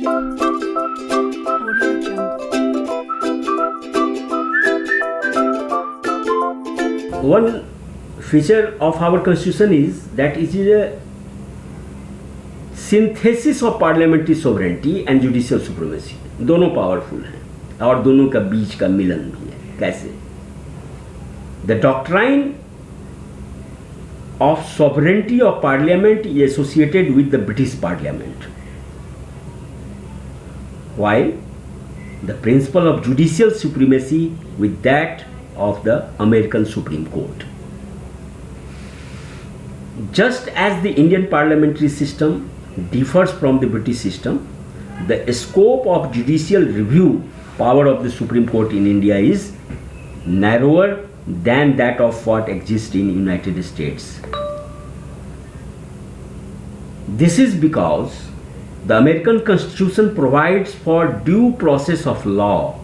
Audio Jungle. One feature of our constitution is that it is a synthesis of parliamentary sovereignty and judicial supremacy. दोनों powerful हैं और दोनों का बीच का मिलन भी है. कैसे? The doctrine of sovereignty of parliament is associated with the British Parliament, while the principle of judicial supremacy with that of the American Supreme Court. Just as the Indian parliamentary system differs from the British system, the scope of judicial review power of the Supreme Court in India is narrower than that of what exists in United States. This is because the American Constitution provides for due process of law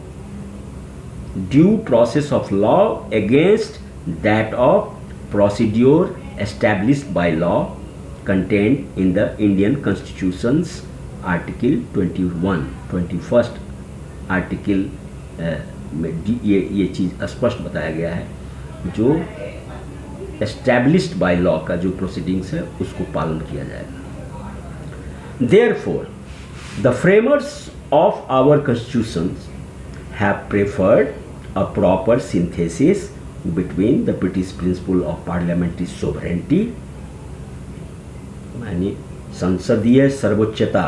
against that of procedure established by law contained in the Indian Constitution's Article 21, 21st article में ये चीज़ स्पष्ट बताया गया है, जो established by law का जो proceedings है उसको पालन किया जाएगा. Therefore, the framers of our constitutions have preferred a proper synthesis between the British principle of parliamentary sovereignty, यानी संसदीय सर्वोच्चता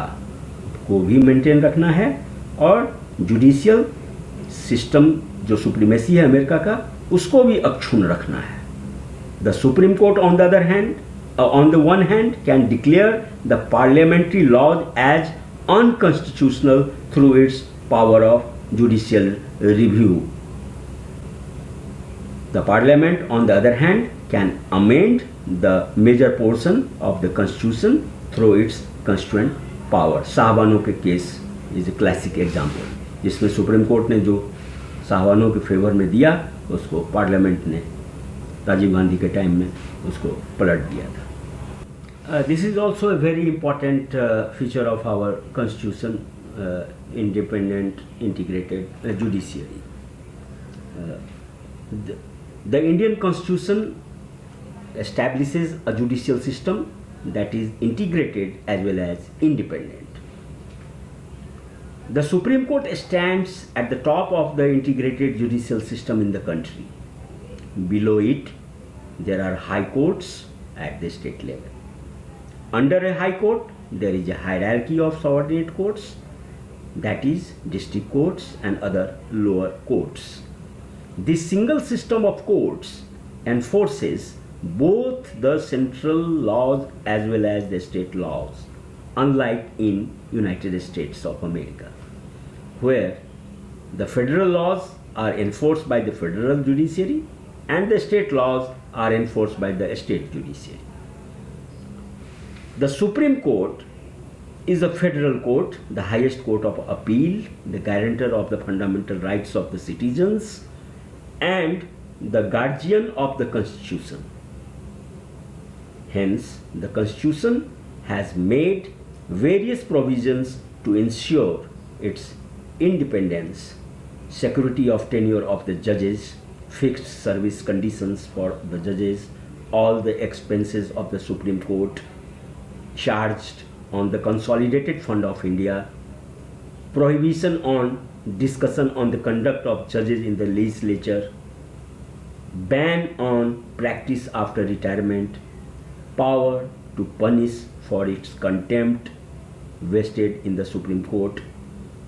को भी मेंटेन रखना है, और जुडिशियल सिस्टम जो सुप्रीमेसी है अमेरिका का उसको भी अक्षुण्ण रखना है. The supreme court on the other hand, on the one hand, can declare the parliamentary laws as unconstitutional through its power of judicial review. The parliament, on the other hand, can amend the major portion of the constitution through its constituent power. साहबानों के case is a classic example, जिसमें supreme court ने जो साहबानों के favour में दिया उसको parliament ने राजीव गांधी के टाइम में उसको पलट दिया था. This is also a very important feature of our constitution, independent integrated judiciary. The Indian constitution establishes a judicial system that is integrated as well as independent. The Supreme Court stands at the top of the integrated judicial system in the country. Below it, there are high courts at the state level. Under a high court, there is a hierarchy of subordinate courts, that is, district courts and other lower courts. This single system of courts enforces both the central laws as well as the state laws, unlike in United States of America, where the federal laws are enforced by the federal judiciary and the state laws are enforced by the state judiciary. The Supreme Court is a federal court, the highest court of appeal, the guarantor of the fundamental rights of the citizens, and the guardian of the Constitution. Hence, the Constitution has made various provisions to ensure its independence, security of tenure of the judges, fixed service conditions for the judges, all the expenses of the Supreme Court charged on the Consolidated Fund of India, prohibition on discussion on the conduct of judges in the legislature, ban on practice after retirement, power to punish for its contempt vested in the Supreme Court,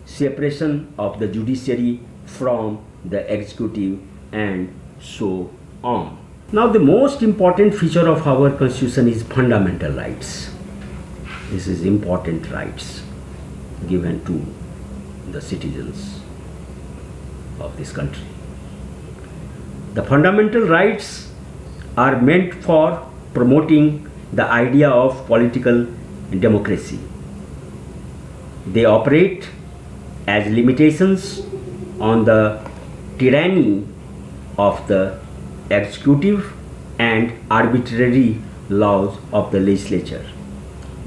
separation of the judiciary from the executive, and so on. Now, the most important feature of our constitution is fundamental rights. This is important rights given to the citizens of this country. The fundamental rights are meant for promoting the idea of political democracy. They operate as limitations on the tyranny of the executive and arbitrary laws of the legislature.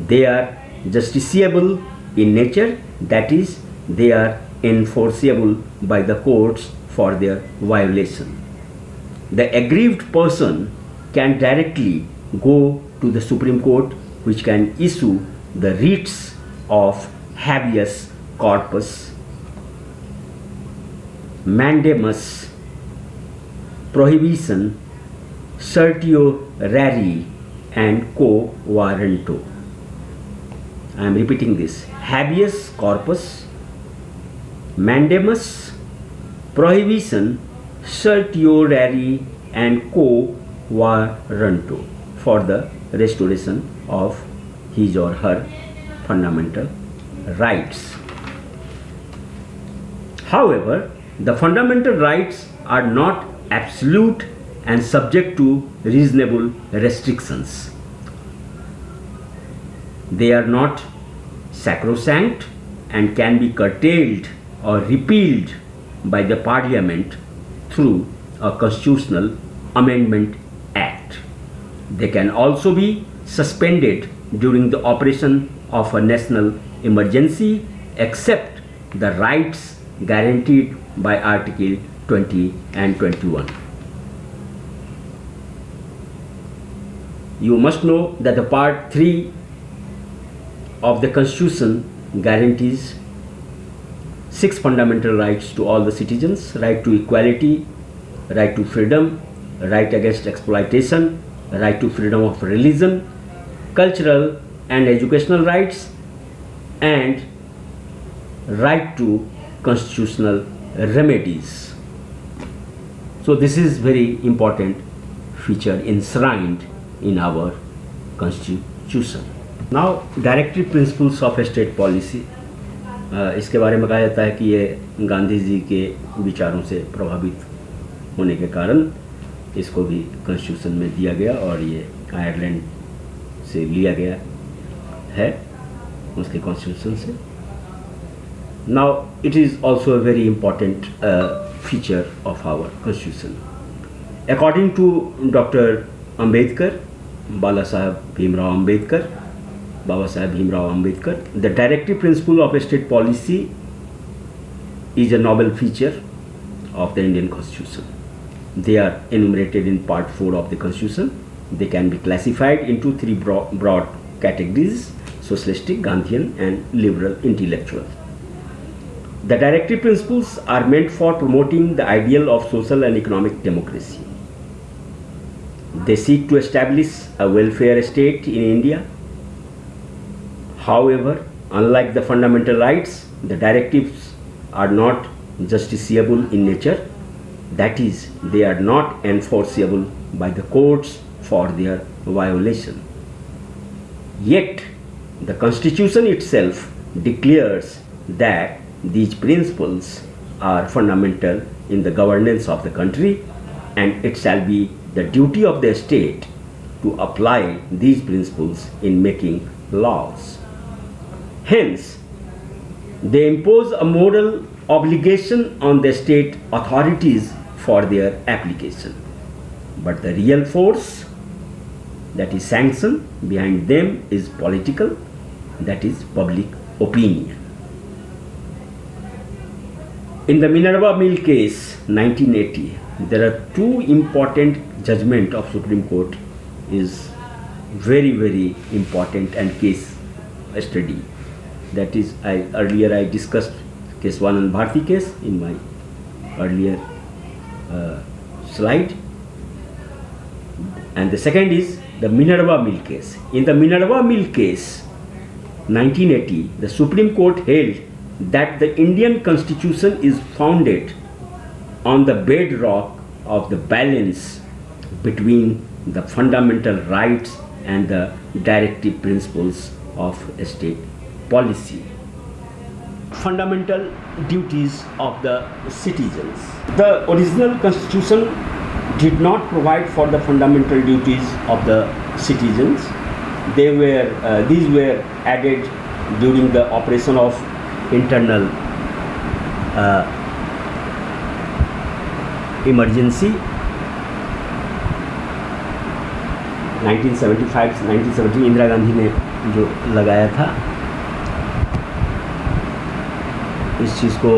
They are justiciable in nature, that is, they are enforceable by the courts for their violation. The aggrieved person can directly go to the Supreme Court, which can issue the writs of habeas corpus, mandamus, prohibition, certiorari, and quo warranto. I am repeating this: habeas corpus, mandamus, prohibition, certiorari, and quo warranto for the restoration of his or her fundamental rights. However, the fundamental rights are not absolute and subject to reasonable restrictions. They are not sacrosanct and can be curtailed or repealed by the Parliament through a constitutional amendment act. They can also be suspended during the operation of a national emergency, except the rights guaranteed by Article 20 and 21. You must know that the Part 3 of the Constitution guarantees 6 fundamental rights to all the citizens: right to equality, right to freedom, right against exploitation, right to freedom of religion, cultural and educational rights, and right to constitutional remedies. So this is very important feature enshrined in our constitution. Now, directive principles of state policy, इसके बारे में कहा जाता है कि ये गांधी जी के विचारों से प्रभावित होने के कारण इसको भी कॉन्स्टिट्यूशन में दिया गया और ये आयरलैंड से लिया गया है उसके कॉन्स्टिट्यूशन से. Now it is also a very important feature of our constitution. According to Dr. Ambedkar, Baba Saheb Bhimrao Ambedkar, the directive principle of state policy is a novel feature of the Indian Constitution. They are enumerated in Part 4 of the Constitution. They can be classified into 3 broad categories: socialistic, Gandhian, and liberal intellectual. The directive principles are meant for promoting the ideal of social and economic democracy. They seek to establish a welfare state in India. However, unlike the fundamental rights, the directives are not justiciable in nature. That is, they are not enforceable by the courts for their violation. Yet, the Constitution itself declares that these principles are fundamental in the governance of the country, and it shall be the duty of the state to apply these principles in making laws. Hence, they impose a moral obligation on the state authorities for their application. But the real force, that is sanction, behind them is political, that is public opinion. In the Minerva Mill case, 1980, there are 2 important judgments of Supreme Court is very, very important and case study. That is, earlier I discussed case 1 and Bharti case in my earlier slide. And the second is the Minerva Mill case. In the Minerva Mill case, 1980, the Supreme Court held that the Indian Constitution is founded on the bedrock of the balance between the fundamental rights and the directive principles of state policy. Fundamental duties of the citizens. The original Constitution did not provide for the fundamental duties of the citizens. These were added during the operation of internal emergency 1975-1970 Indira Gandhi ने जो लगाया था. इस चीज़ को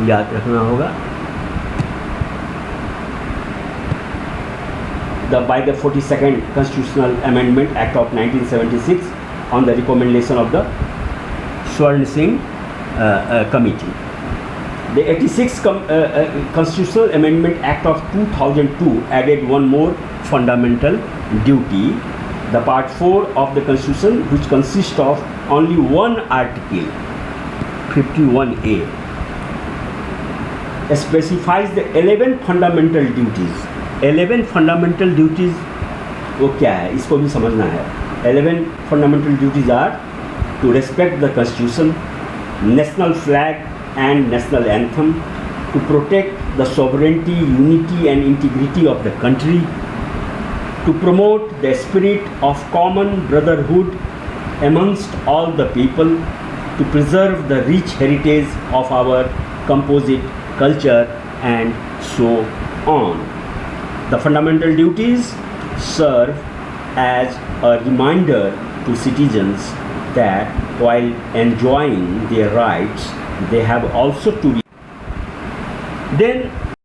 याद रखना होगा। By the 42nd Constitutional Amendment Act of 1976 on the recommendation of the Swarn Singh Committee. The 86th Constitutional Amendment Act of 2002 added one more fundamental duty, the Part 4 of the Constitution, which consists of only one article, 51A, specifies the 11 fundamental duties. 11 fundamental duties वो क्या है, इसको भी समझना है। 11 fundamental duties are to respect the Constitution, national flag and national anthem, to protect the sovereignty, unity and integrity of the country, to promote the spirit of common brotherhood amongst all the people, to preserve the rich heritage of our composite culture and so on. The fundamental duties serve as a reminder to citizens that while enjoying their rights, they have also to. Then